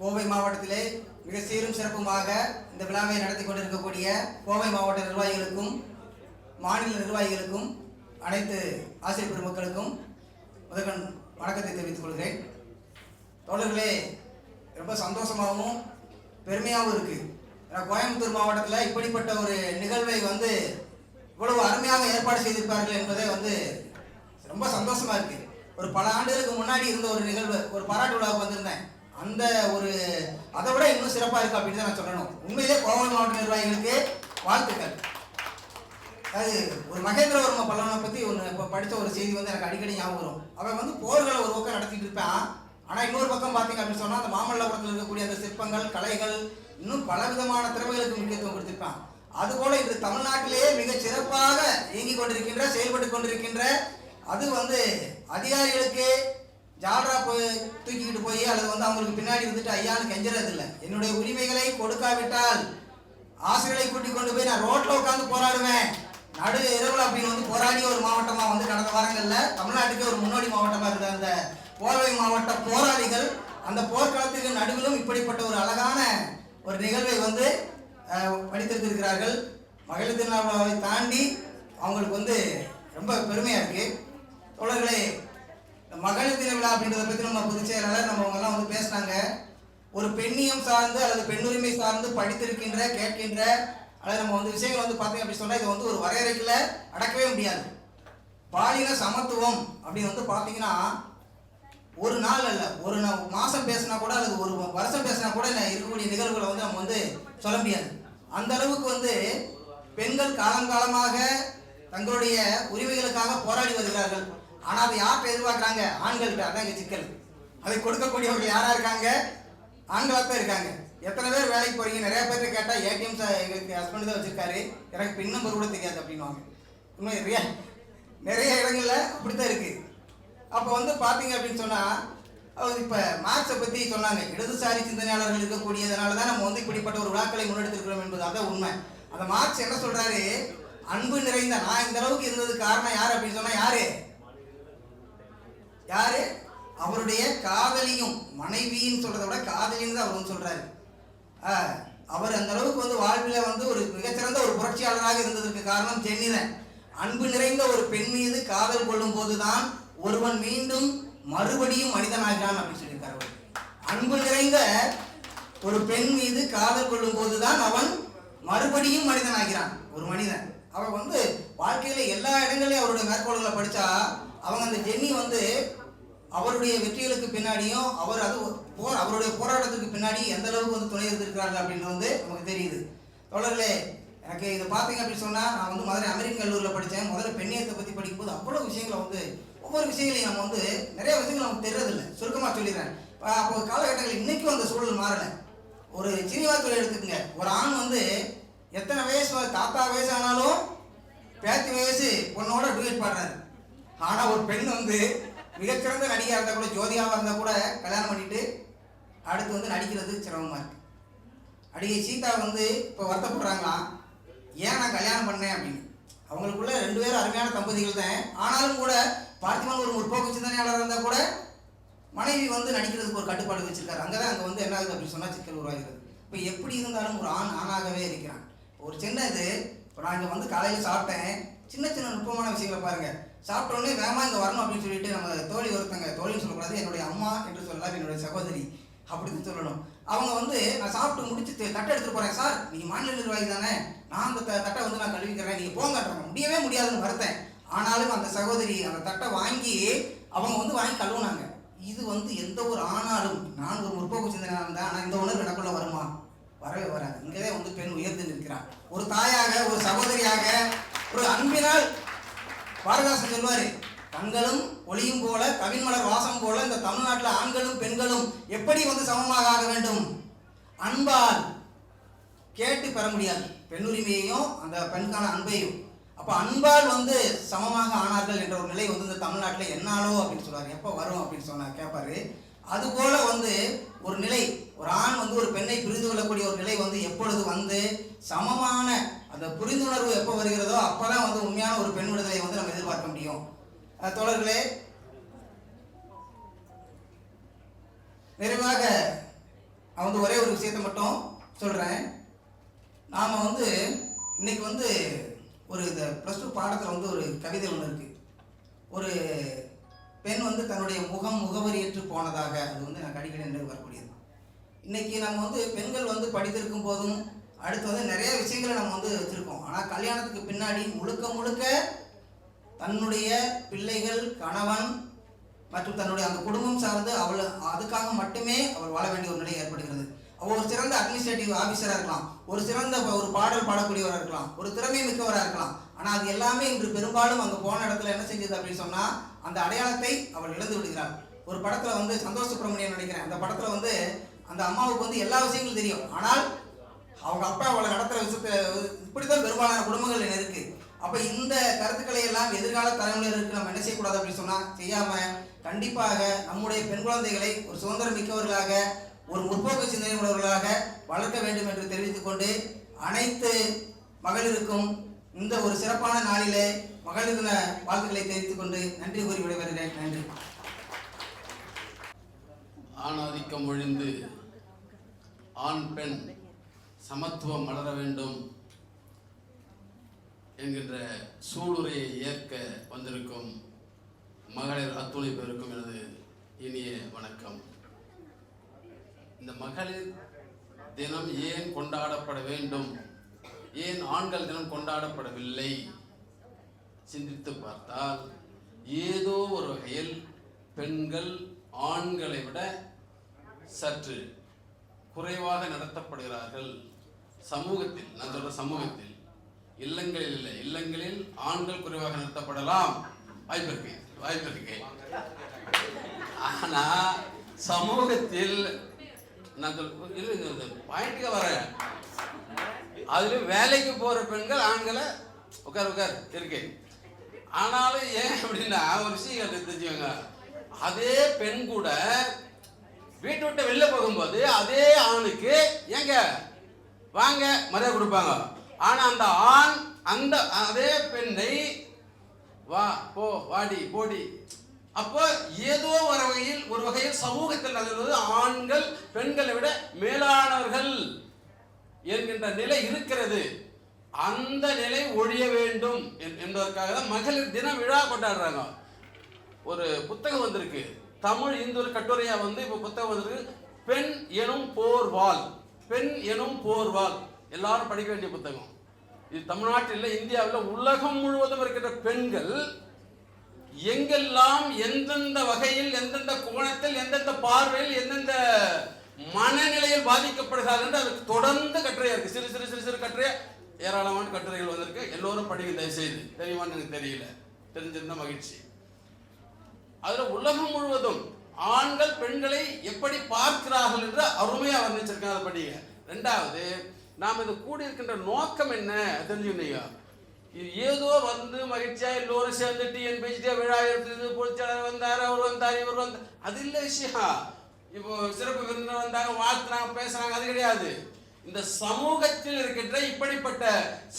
கோவை மாவட்டத்திலே மிக சீரும் சிறப்புமாக இந்த விழாவை நடத்தி கொண்டிருக்கக்கூடிய கோவை மாவட்ட நிர்வாகிகளுக்கும் மாநில நிர்வாகிகளுக்கும் அனைத்து ஆசிரியர் பெருமக்களுக்கும் முதற்கண் வணக்கத்தை தெரிவித்துக் கொள்கிறேன். தோழர்களே, ரொம்ப சந்தோஷமாகவும் பெருமையாகவும் இருக்குது. ஏன்னா கோயம்புத்தூர் மாவட்டத்தில் இப்படிப்பட்ட ஒரு நிகழ்வை இவ்வளவு அருமையாக ஏற்பாடு செய்திருப்பார்கள் என்பதே ரொம்ப சந்தோஷமாக இருக்குது. ஒரு பல ஆண்டுகளுக்கு முன்னாடி இருந்த ஒரு நிகழ்வு, ஒரு பாராட்டு விழாவுக்கு வந்திருந்தேன். அந்த அதை விட இன்னும் சிறப்பாக இருக்குது அப்படின்னு தான் நான் சொல்லணும். உண்மையிலே கோவை மாவட்ட நிர்வாகிகளுக்கு வாழ்த்துக்கள். அது ஒரு மகேந்திரவர்ம பல்லவனை பற்றி இப்போ படித்த ஒரு செய்தி எனக்கு அடிக்கடி ஞாபகம் வரும். அவன் போர்களை ஒரு பக்கம் நடத்திட்டு இருப்பான். ஆனால் இன்னொரு பக்கம் பார்த்தீங்க அப்படின்னு சொன்னால் அந்த மாமல்லபுரத்தில் இருக்கக்கூடிய அந்த சிற்பங்கள், கலைகள், இன்னும் பல விதமான திறமைகளுக்கு முக்கியத்துவம் கொடுத்திருப்பான். அதுபோல இன்று தமிழ்நாட்டிலேயே மிக சிறப்பாக இயங்கிக் கொண்டிருக்கின்ற, செயல்பட்டு கொண்டிருக்கின்ற, அது அதிகாரிகளுக்கு ஜால்ரா தூக்கிக்கிட்டு போய் அல்லது அவங்களுக்கு பின்னாடி ஐயான்னு கெஞ்சறது இல்லை. என்னுடைய உரிமைகளை கொடுக்காவிட்டால் ஆசிரியர்களை கூட்டிக் கொண்டு போய் நான் ரோட்ல உட்காந்து போராடுவேன். நடு இரவுல அப்படின்னு போராடிய ஒரு மாவட்டமா கடந்த வாரங்கள்ல தமிழ்நாட்டுக்கு ஒரு முன்னோடி மாவட்டமா இருந்த அந்த கோவை மாவட்ட போராளிகள் அந்த போர்க்களத்துக்கு நடுவிலும் இப்படிப்பட்ட ஒரு அழகான ஒரு நிகழ்வை படித்திருக்கிறார்கள். மகளிர் திருநாளை தாண்டி அவங்களுக்கு ரொம்ப பெருமையா இருக்கு. தோழர்களே, மகளிர் தின விழா அப்படின்றத பற்றி நம்ம பொதுச் செயலாளர் அவங்கெல்லாம் பேசினாங்க. ஒரு பெண்ணியம் சார்ந்து அல்லது பெண்ணுரிமை சார்ந்து படித்திருக்கின்ற, கேட்கின்ற அல்லது நம்ம விஷயங்கள் பார்த்தீங்க அப்படி சொன்னால் இது ஒரு வரையறைக்குள்ள அடக்கவே முடியாது. பாலின சமத்துவம் அப்படின்னு பார்த்தீங்கன்னா ஒரு நாள் அல்ல, ஒரு மாதம் பேசினா கூட அல்லது ஒரு வருஷம் பேசினா கூட இருக்கக்கூடிய நிகழ்வுகளை நம்ம சொல்ல முடியாது. அந்த அளவுக்கு பெண்கள் காலங்காலமாக தங்களுடைய உரிமைகளுக்காக போராடி வருகிறார்கள். ஆனால் அதை யார்கிட்ட எதிர்பார்க்குறாங்க? ஆண்கள்கிட்ட. அதான் இங்கே சிக்கல். அதை கொடுக்கக்கூடியவர்கள் யாராக இருக்காங்க? ஆண்களாக தான் இருக்காங்க. எத்தனை பேர் வேலைக்கு போகிறீங்க? நிறைய பேர்கிட்ட கேட்டால் ஏடிஎம் எங்களுக்கு ஹஸ்பண்ட் தான் வச்சுருக்காரு, எனக்கு பின் நம்பர் கூட தெரியாது அப்படின்வாங்க. உண்மை நிறைய இடங்களில் அப்படித்தான் இருக்குது. அப்போ பார்த்தீங்க அப்படின்னு சொன்னால் இப்போ மார்க்ஸை பற்றி சொன்னாங்க. இடதுசாரி சிந்தனையாளர்கள் இருக்கக்கூடியதுனால தான் நம்ம இப்படிப்பட்ட ஒரு விழாக்களை முன்னெடுத்திருக்கிறோம் என்பது அதான் உண்மை. அந்த மார்க்ஸ் என்ன சொல்கிறாரு? அன்பு நிறைந்த, நான் இந்த அளவுக்கு இருந்ததுக்கு காரணம் யார் அப்படின்னு சொன்னால் யாரு? அவருடைய காதலியும், மனைவின்னு சொல்றதை விட காதலின்னு தான் அவர் சொல்றாரு. அவர் அந்த அளவுக்கு வாழ்வில் ஒரு மிகச்சிறந்த ஒரு புரட்சியாளராக இருந்ததற்கு காரணம் ஜென்னி தான். அன்பு நிறைந்த ஒரு பெண் மீது காதல் கொள்ளும் போதுதான் ஒருவன் மீண்டும் மறுபடியும் மனிதனாகிறான் அப்படின்னு சொல்லியிருக்காரு. அன்பு நிறைந்த ஒரு பெண் மீது காதல் கொள்ளும் போதுதான் அவன் மறுபடியும் மனிதனாகிறான். ஒரு மனிதன் அவன் வாழ்க்கையில எல்லா இடங்களையும் அவருடைய மேற்கோள்களை படிச்சா அவங்க அந்த ஜென்னி அவருடைய வெற்றிகளுக்கு பின்னாடியும் அவருடைய போராட்டத்துக்கு பின்னாடி எந்த அளவுக்கு துணை இருந்திருக்கிறாங்க அப்படின்னு நமக்கு தெரியுது. தோழர்களே, எனக்கு இதை பார்த்தீங்க அப்படின்னு சொன்னால் நான் மதுரை அமெரிக்கன் கல்லூரியில் படித்தேன். முதல்ல பெண்ணியத்தை பற்றி படிக்கும்போது அவ்வளோ விஷயங்களை ஒவ்வொரு விஷயங்களையும் நம்ம நிறைய விஷயங்கள் நமக்கு தெரியறதில்லை. சுருக்கமாக சொல்லிடுறேன். அப்போ காலகட்டங்கள் இன்னைக்கும் அந்த சூழல் மாறலை. ஒரு சினிமா துறை எடுத்துக்கங்க. ஒரு ஆண் எத்தனை வயசு, தாத்தா வயசு ஆனாலும் பேத்தி வயசு பொண்ணோட டூயட் பாடுறாரு. ஆனால் ஒரு பெண் மிகச்சிறந்த நடிகையாக இருந்தால் கூட, ஜோதியாவாக இருந்தால் கூட கல்யாணம் பண்ணிட்டு அடுத்து நடிக்கிறது சிரமமாக இருக்கு. நடிகை சீதா இப்போ வருத்தப்படுறாங்களாம், ஏன் நான் கல்யாணம் பண்ணேன் அப்படின்னு. அவங்களுக்குள்ள 2 பேரும் அருமையான தம்பதிகள் தான். ஆனாலும் கூட பார்த்திபன் ஒரு முற்போக்கு சிந்தனையாளர் இருந்தால் கூட மனைவி நடிக்கிறதுக்கு ஒரு கட்டுப்பாடு வச்சிருக்காரு. அங்கே தான் அங்கே என்ன ஆகுது அப்படின்னு சொன்னால் சிக்கல் உருவாகிறது. இப்போ எப்படி இருந்தாலும் ஒரு ஆண் ஆணாகவே இருக்கிறான். ஒரு சின்ன இப்போ நான் இங்கே காலையில் சாப்பிட்டேன். சின்ன சின்ன நுட்பமான விஷயங்களை பாருங்கள். சாப்பிட்டோடனே வேகமாக இங்கே வரணும் அப்படின்னு சொல்லிட்டு நம்ம தோழி தோழின்னு சொல்லக்கூடாது, என்னுடைய அம்மா என்று சொல்லலாம், என்னுடைய சகோதரி அப்படின்னு சொல்லணும். அவங்க நான் சாப்பிட்டு முடிச்சுட்டு தட்டை எடுத்துகிட்டு போகிறேன். சார், நீங்கள் மாநில நிர்வாகி தானே, நான் அந்த தட்டை நான் கழுவிக்கிறேன், நீங்கள் போங்கட்டுறாங்க. முடியவே முடியாதுன்னு வருத்தேன். ஆனாலும் அந்த சகோதரி அந்த தட்டை வாங்கி அவங்க வாங்கி கழுவுனாங்க. இது எந்த ஒரு ஆணாலும், நான் ஒரு முற்போக்கு சிந்தனை இருந்தேன், ஆனால் இந்த உணர்வு எனக்குள்ள வருமா? வரவே வராது. இங்கேதான் பெண் உயர்ந்து நிற்கிறான். ஒரு தாயாக, ஒரு சகோதரியாக, ஒரு அன்பினால் பாரதாசன் சொல்வாரு, கண்களும் ஒளியும் போல, கவின்மலர் வாசம் போல இந்த தமிழ்நாட்டில் ஆண்களும் பெண்களும் எப்படி சமமாக ஆக வேண்டும்? அன்பால் கேட்டு பெற முடியாது பெண்ணுரிமையையும் அந்த பெண்கான அன்பையும். அப்போ அன்பால் சமமாக ஆனார்கள் என்ற ஒரு நிலை இந்த தமிழ்நாட்டில் என்னாலோ அப்படின்னு சொல்றாரு. எப்போ வரும் அப்படின்னு கேட்பாரு. அதுபோல ஒரு நிலை, ஒரு ஆண் ஒரு பெண்ணை புரிந்து கொள்ளக்கூடிய ஒரு நிலை எப்பொழுது சமமான அந்த புரிந்துணர்வு எப்போ வருகிறதோ அப்போதான் உண்மையான ஒரு பெண் விடுதலை நம்ம எதிர்பார்க்க முடியும். தோழர்களே, நிறைவாக நான் வந்து ஒரே ஒரு விஷயத்தை மட்டும் சொல்கிறேன். நாம் வந்து இன்னைக்கு வந்து ஒரு இந்த +2 பாடத்தில் வந்து ஒரு கவிதை ஒன்று இருக்குது. ஒரு பெண் வந்து தன்னுடைய முகவரியற்று போனதாக, அது வந்து நான் அடிக்கடி நினைவு வரக்கூடியது. இன்னைக்கு நம்ம வந்து பெண்கள் வந்து படித்திருக்கும் போதும் அடுத்து வந்து நிறைய விஷயங்களை நம்ம வந்து வச்சுருக்கோம். ஆனால் கல்யாணத்துக்கு பின்னாடி முழுக்க முழுக்க தன்னுடைய பிள்ளைகள், கணவன் மற்றும் தன்னுடைய அந்த குடும்பம் சார்ந்து அவள் அதுக்காக மட்டுமே அவள் வாழ வேண்டிய ஒரு நிலை ஏற்படுகிறது. அவள் ஒரு சிறந்த அட்மினிஸ்ட்ரேட்டிவ் ஆஃபீஸராக இருக்கலாம், ஒரு சிறந்த ஒரு பாடல் பாடக்கூடியவராக இருக்கலாம், ஒரு திறமை மிக்கவராக இருக்கலாம். ஆனால் அது எல்லாமே இன்று பெரும்பாலும் அங்கே போன இடத்துல என்ன செஞ்சது அப்படின்னு சொன்னால் அந்த அடையாளத்தை அவள் இழந்து விடுகிறாள். ஒரு படத்தில் வந்து சந்தோஷ் சுப்ரமணியன் நினைக்கிறேன், அந்த படத்தில் வந்து அந்த அம்மாவுக்கு வந்து எல்லா விஷயங்களும் தெரியும். ஆனால் அவங்க அப்பா அவளை நடத்துகிற விஷயத்தை இப்படித்தான் பெரும்பாலான குடும்பங்கள் இருக்குது. அப்போ இந்த கருத்துக்களை எல்லாம் எதிர்கால தலைமுறையினருக்கு நம்ம என்ன செய்யக்கூடாது அப்படின்னு சொன்னால் செய்யாமல் கண்டிப்பாக நம்முடைய பெண் குழந்தைகளை ஒரு சுதந்திரம் மிக்கவர்களாக, ஒரு முற்போக்கு சிந்தனை உள்ளவர்களாக வளர்க்க வேண்டும் என்று தெரிவித்துக் கொண்டு அனைத்து மகளிருக்கும் இந்த ஒரு சிறப்பான நாளிலே மகளிர் தின வாழ்த்துக்களை தெரிவித்துக் கொண்டு நன்றி கூறி விடைபெறுகிறேன். நன்றி. ஆணாதிக்கம் ஒழிந்து ஆண் பெண் சமத்துவம் வளர வேண்டும் என்கின்ற சூளுரையை ஏற்க வந்திருக்கும் மகளிர் அத்துணை பேருக்கும் எனது இனிய வணக்கம். இந்த மகளிர் தினம் ஏன் கொண்டாடப்பட வேண்டும், ஏன் ஆண்கள் தினம் கொண்டாடப்படவில்லை சிந்தித்து பார்த்தால் ஏதோ ஒரு வகையில் பெண்கள் ஆண்களை விட சற்று குறைவாக நடத்தப்படுகிறார்கள் சமூகத்தில். நான் சொல்ற சமூகத்தில், இல்லங்களில் இல்லை, இல்லங்களில் ஆண்கள் குறைவாக நடத்தப்படலாம், வாய்ப்பு இருக்கு. ஆனா சமூகத்தில் நான் பாயிண்ட்டுக்கு வரேன். அதுல வேலைக்கு போற பெண்கள் ஆண்களை உட்கார் இருக்கு. ஆனாலும் ஏன் அப்படின்னா ஒரு விஷயம் தெரிஞ்சுக்கோங்க, அதே பெண் கூட வீட்டை விட்டு வெளில போகும்போது அதே ஆணுக்கு ஏங்க வாங்க மரியாதை கொடுப்பாங்க. ஆனா அந்த ஆண் அந்த அதே பெண்ணை வா போ வாடி போடி, அப்போ ஏதோ ஒரு வகையில் சமூகத்தில் நடந்தது ஆண்கள் பெண்களை விட மேலானவர்கள் என்கின்ற நிலை இருக்கிறது. அந்த நிலை ஒழிய வேண்டும் என்பதற்காக தான் மகளிர் தின விழா கொண்டாடுறாங்க. ஒரு புத்தகம் வந்திருக்கு, தமிழ் இந்து கட்டுரையா வந்து இப்ப புத்தகம் வந்திருக்கு, பெண் எனும் போர்வாள். பெண் எனும் போர்வாள் எல்லாரும் படிக்க வேண்டிய புத்தகம். இது தமிழ்நாட்டில் இந்தியாவில் உலகம் முழுவதும் இருக்கின்ற பெண்கள் எங்கெல்லாம் எந்தெந்த வகையில், எந்தெந்த கோணத்தில், எந்தெந்த பார்வையில், எந்தெந்த மனநிலையில் பாதிக்கப்படுகிறார்கள் என்று அதுக்கு தொடர்ந்து கட்டுரையா இருக்கு. சிறு சிறு சிறு சிறு கட்டுரை, ஏராளமான கட்டுரைகள் வந்திருக்கு. எல்லோரும் படிக்க தயவு செய்து. தெரியுமான்னு எனக்கு தெரியல, தெரிஞ்சிருந்த மகிழ்ச்சி. அதுல உலகம் முழுவதும் ஆண்கள் பெண்களை எப்படி பார்க்கிறார்கள் என்று அருமையா வர்ணிச்சிருக்காங்க, அதை படிங்க. ரெண்டாவது, நாம் இது கூடியிருக்கின்ற நோக்கம் என்ன தெரிஞ்சுக்கீங்க. இது ஏதோ வந்து மகிழ்ச்சியா எல்லோரும் சேர்ந்து டிஎன்பிஎஸ்சி விழா எடுத்தது, பொதுச்செயலாளர் வந்தார், அவர் வந்தார், இவர் வந்தார், அது இல்லை விஷயம். இப்போ சிறப்பு விருந்தினர் வந்தாங்க, வாழ்த்துனாங்க, பேசுறாங்க, அது கிடையாது. இந்த சமூகத்தில் இருக்கின்ற இப்படிப்பட்ட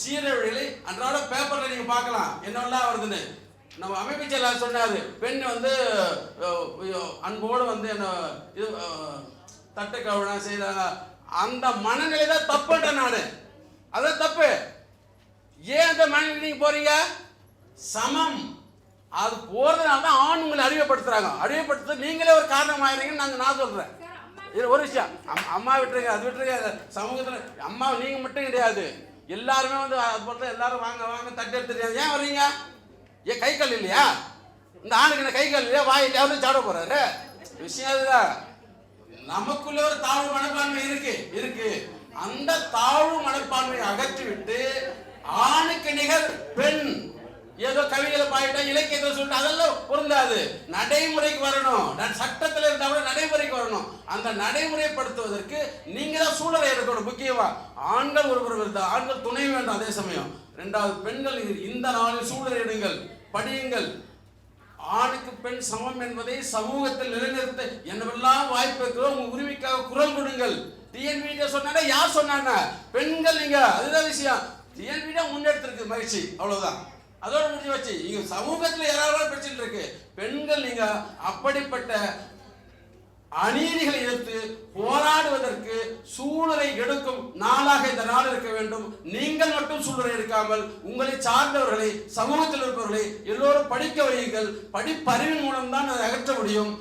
சீரழிவுகளை அன்றாட பேப்பர்ல நீங்க பார்க்கலாம், என்னெல்லாம் வருதுன்னு. நம்ம அமைப்பு செயலாளர் சொன்னாரு, பெண் வந்து அன்போடு வந்து என்ன இது தட்டு கவுனா செய்தாங்க. அந்த மனநிலை தான் தப்புன்ற நானு, அதான் தப்பு. ஏன் அந்த மனநிலை நீங்க போறீங்க? சமம் அது போறதுனால தான் ஆண் உங்களை அறிவுப்படுத்துறாங்க. அறிவுப்படுத்த நீங்களே ஒரு காரணம் ஆயிரீங்கன்னு நான் சொல்றேன். இது ஒரு விஷயம். அம்மா விட்டுருங்க, அது விட்டுருங்க. சமூகத்தில் அம்மா நீங்க மட்டும் கிடையாது, எல்லாருமே வந்து அது போல எல்லாரும் வாங்க வாங்க தட்டு எடுத்துருக்காங்க. ஏன் வர்றீங்க? ஏன் கை கால் இல்லையா? இந்த ஆணுக்கு என்ன கை கால் இல்லையா? வாயில் யாரும் சாட போறாரு? விஷயம் அதுதான். நமக்குள்ள ஒரு தாழ்வு மனப்பான்மை இருக்கு. அந்த தாழ்வு மனப்பான்மையை அகற்றிவிட்டு ஆணுக்கு நிகர் பெண் ஏதோ கவிகளை பாயிட்டா இலக்கியத்தை சொல்லிட்டு அதெல்லாம் பொருந்தாது. நடைமுறைக்கு வரணும். சட்டத்தில் இருந்தா கூட நடைமுறைக்கு வரணும். அந்த நடைமுறைப்படுத்துவதற்கு நீங்க தான் சூழலை எடுக்கணும். முக்கியமா ஆண்கள் ஒருவர் இருந்தா ஆண்கள் துணை வேண்டும். அதே சமயம் இரண்டாவது, பெண்கள் இந்த நாளில் சூழலை எடுங்கள், படியுங்கள். ஆணுக்கு பெண் சமம் என்பதை சமூகத்தில் நிலைநிறுத்த என்னவெல்லாம் வாய்ப்பு இருக்கிறதோ உங்க உரிமைக்காக குரல் கொடுங்கள். டிஎன்பிடி சொன்னா யார் சொன்னாங்க? பெண்கள். நீங்க அதுதான் விஷயம். டிஎன்பிடி முன்னெடுத்திருக்கு, மகிழ்ச்சி, அவ்வளவுதான். அதோட முடிஞ்சு வச்சு இங்க சமூகத்தில் ஏராளமான பிரச்சனை இருக்கு. பெண்கள் நீங்க அப்படிப்பட்ட அநீதிகளை எதிர்த்து போராடுவதற்கு சூழலை எடுக்கும் நாளாக இந்த நாள் இருக்க வேண்டும். நீங்கள் மட்டும் சூழலை எடுக்காமல் உங்களை சார்ந்தவர்களை, சமூகத்தில் இருப்பவர்களை எல்லோரும் படிக்க வையுங்கள். படிப்பறிவின் மூலம் தான் அதை அகற்ற முடியும்.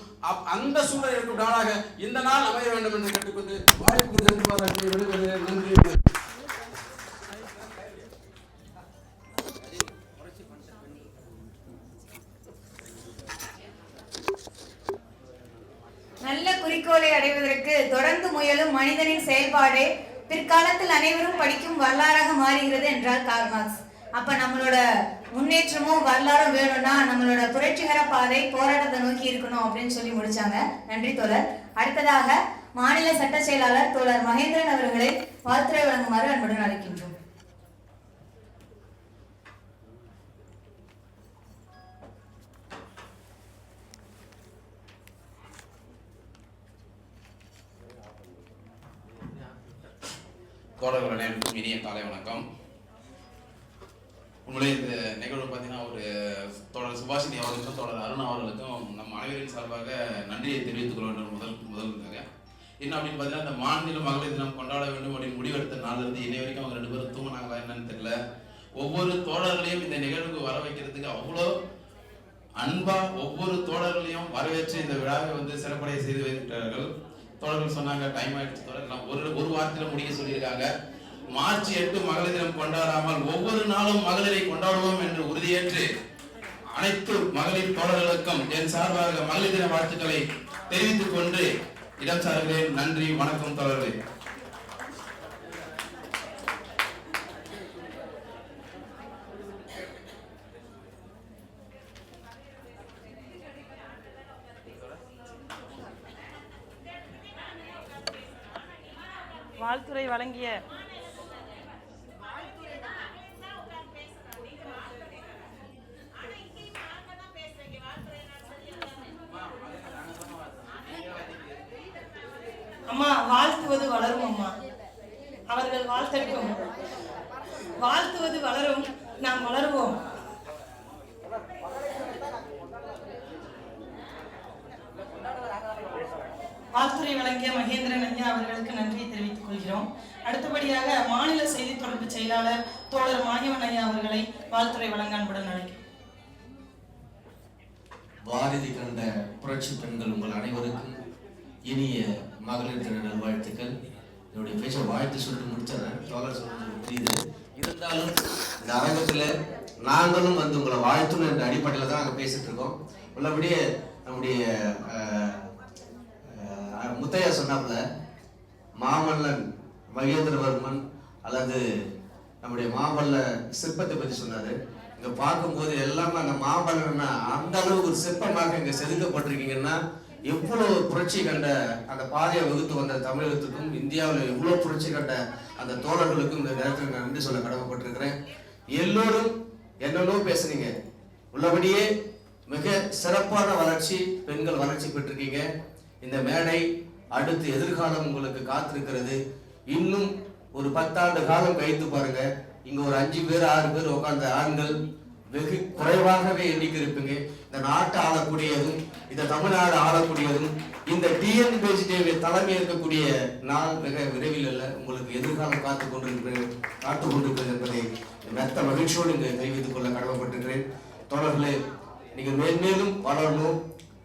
அந்த சூழலை எடுக்கும் நாளாக இந்த நாள் அமைய வேண்டும் என்று கேட்டுக்கொண்டு வாய்ப்புக்கு நன்றி. நல்ல குறிக்கோளை அடைவதற்கு தொடர்ந்து முயலும் மனிதனின் செயல்பாடே பிற்காலத்தில் அனைவரும் படிக்கும் வரலாறாக மாறுகிறது என்றார் கார்ல் மார்க்ஸ். அப்ப நம்மளோட முன்னேற்றமும் வரலாறும் வேணும்னா நம்மளோட புரட்சிகர பாதை போராட்டத்தை நோக்கி இருக்கணும் அப்படின்னு சொல்லி முடிச்சாங்க. நன்றி தோழர். அடுத்ததாக மாநில சட்ட செயலாளர் தோழர் மகேந்திரன் அவர்களை வாழ்த்துரை வழங்குமாறு அன்புடன் அழைக்கின்றோம். தோழர்கள் அனைவருக்கும் இனிய காலை வணக்கம். உண்மையிலே இந்த நிகழ்வு பார்த்தீங்கன்னா ஒரு தோழர் சுபாஷினி அவர்களுக்கும் தோழர் அருண் அவர்களுக்கும் நம் அனைவரின் சார்பாக நன்றியை தெரிவித்துக் கொள்ள வேண்டும். முதல்ல என்ன அப்படின்னு பார்த்தீங்கன்னா, இந்த மாநில மகளிர் தினம் கொண்டாட வேண்டும் அப்படின்னு முடிவெடுத்த நாளிலிருந்து இன்னை வரைக்கும் அவங்க 2 பேரும் தூங்கினாங்களா என்னன்னு தெரியல. ஒவ்வொரு தோழர்களையும் இந்த நிகழ்வுக்கு வர வைக்கிறதுக்கு அவ்வளோ அன்பா ஒவ்வொரு தோழர்களையும் வரவேற்று இந்த விழாவை சிறப்படைய செய்து வைத்தார்கள். தோழர்கள் சொன்னாங்க டைம் ஆயிடுச்சு தோழர், ஒரு வாரத்தில் முடிக்க சொல்லியிருக்காங்க. மார்ச் 8 மகளிர் தினம் கொண்டாடாமல் ஒவ்வொரு நாளும் மகளிரை கொண்டாடுவோம் என்று உறுதியேற்று அனைத்து மகளிர் தோழர்களுக்கும் என் சார்பாக மகளிர் தின வாழ்த்துக்களை தெரிவித்துக் கொண்டு இடம் சார்கிறேன். நன்றி, வணக்கம் தோழர்களே. வாழ்த்துரை வழங்கிய அம்மா, வாழ்த்துவது வளரும். அம்மா அவர்கள் வாழ்த்தட்டும். வாழ்த்துவது வளரும், நாம் வளருவோம். வாழ்த்துரை வழங்கிய மகேந்திரன் ஐயா அவர்களுக்கு நன்றியை தெரிவித்துக் கொள்கிறோம். அடுத்தபடியாக மாநில செய்தி தொடர்பு செயலாளர் தோழர் மாயவன் ஐயா அவர்களை வாழ்த்துரை வழங்க அன்புடன் அழைக்கிறோம். பாரதி கண்ட புரட்சி பெண்கள் உங்கள் அனைவருக்கும் இனிய மகளிர் தின நல்வாழ்த்துக்கள். என்னுடைய பேச்ச வாழ்த்து சொல்லிட்டு முடிச்சிடறேன். தோழர் சொல்றது புரியுது. இருந்தாலும் இந்த அரங்கத்தில் நாங்களும் உங்களை வாழ்த்தணும் என்ற அடிப்படையில் தான் நாங்கள் பேசிட்டு இருக்கோம். உள்ளபடியே நம்முடைய முத்தையா சொன்னாப்புல மாமல்லன் மகேந்திரவர்மன் அல்லது நம்முடைய மாமல்ல சிற்பத்தை பற்றி சொன்னாரு. இங்க பார்க்கும்போது எல்லாமே அந்த மாமல்லன்னா அந்த அளவுக்கு ஒரு சிற்பமாக இங்க செதுக்கப்பட்டிருக்கீங்கன்னா எவ்வளவு புரட்சி கண்ட அந்த பாதையை வகுத்து வந்த தமிழகத்துக்கும் இந்தியாவில் எவ்வளவு புரட்சி கண்ட அந்த தோழர்களுக்கும் இந்த நேரத்தில் நான் நன்றி சொல்ல கடமைப்பட்டிருக்கிறேன். எல்லோரும் என்னென்னோ பேசுனீங்க. உள்ளபடியே மிக சிறப்பான வளர்ச்சி, பெண்கள் வளர்ச்சி பெற்றிருக்கீங்க. இந்த மேடை அடுத்து எதிர்காலம் உங்களுக்கு காத்திருக்கிறது. இன்னும் ஒரு 10 ஆண்டு காலம் கழித்து பாருங்க, இங்க ஒரு 5 பேர் 6 பேர் உட்கார்ந்த ஆண்கள் வெகு குறைவாகவே எண்ணிக்கை இருப்பீங்க. இந்த நாட்டை ஆளக்கூடியதும் இந்த தமிழ்நாடு ஆளக்கூடியதும் இந்த டிஎன்பிஎஸ்டியை தலைமை இருக்கக்கூடிய நாள் மிக விரைவில் அல்ல, உங்களுக்கு எதிர்காலம் காத்துக் கொண்டிருக்கிறது என்பதை மெத்த மகிழ்ச்சியோடு இங்கு தெரிவித்துக் கொள்ள கடமைப்பட்டிருக்கிறேன். தோழர்களே, நீங்க மேன்மேலும் வளரணும்.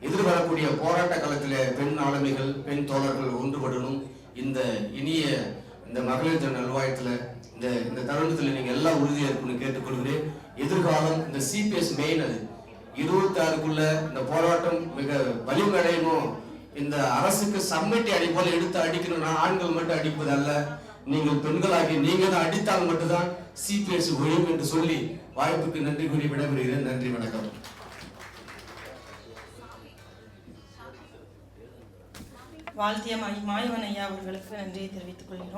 எதிர்வரக்கூடிய போராட்ட களத்தில் பெண் ஆளுமைகள், பெண் தோழர்கள் ஒன்றுபடணும். இந்த இனிய இந்த மகளிர் தின நல்வாழ்த்துல இந்த தருணத்தில் நீங்க எல்லாம் உறுதியா இருக்கணும்னு கேட்டுக்கொள்கிறேன். எதிர்காலம் இந்த சிபிஎஸ் மெயின் அது 26க்குள்ள இந்த போராட்டம் மிக வலிமையடையணும். இந்த அரசுக்கு சம்மட்டி அடி போல எடுத்து அடிக்கணும்னா ஆண்கள் மட்டும் அடிப்பது அல்ல, நீங்கள் பெண்களாகி நீங்க தான் அடித்தால் மட்டும்தான் சிபிஎஸ் ஒழியும் என்று சொல்லி வாய்ப்புக்கு நன்றி கூறி விடைபெறுகிறேன். நன்றி, வணக்கம். வாழ்த்திய மாயவன் ஐயா அவர்களுக்கு நன்றியை தெரிவித்துக் கொள்கிறோம்.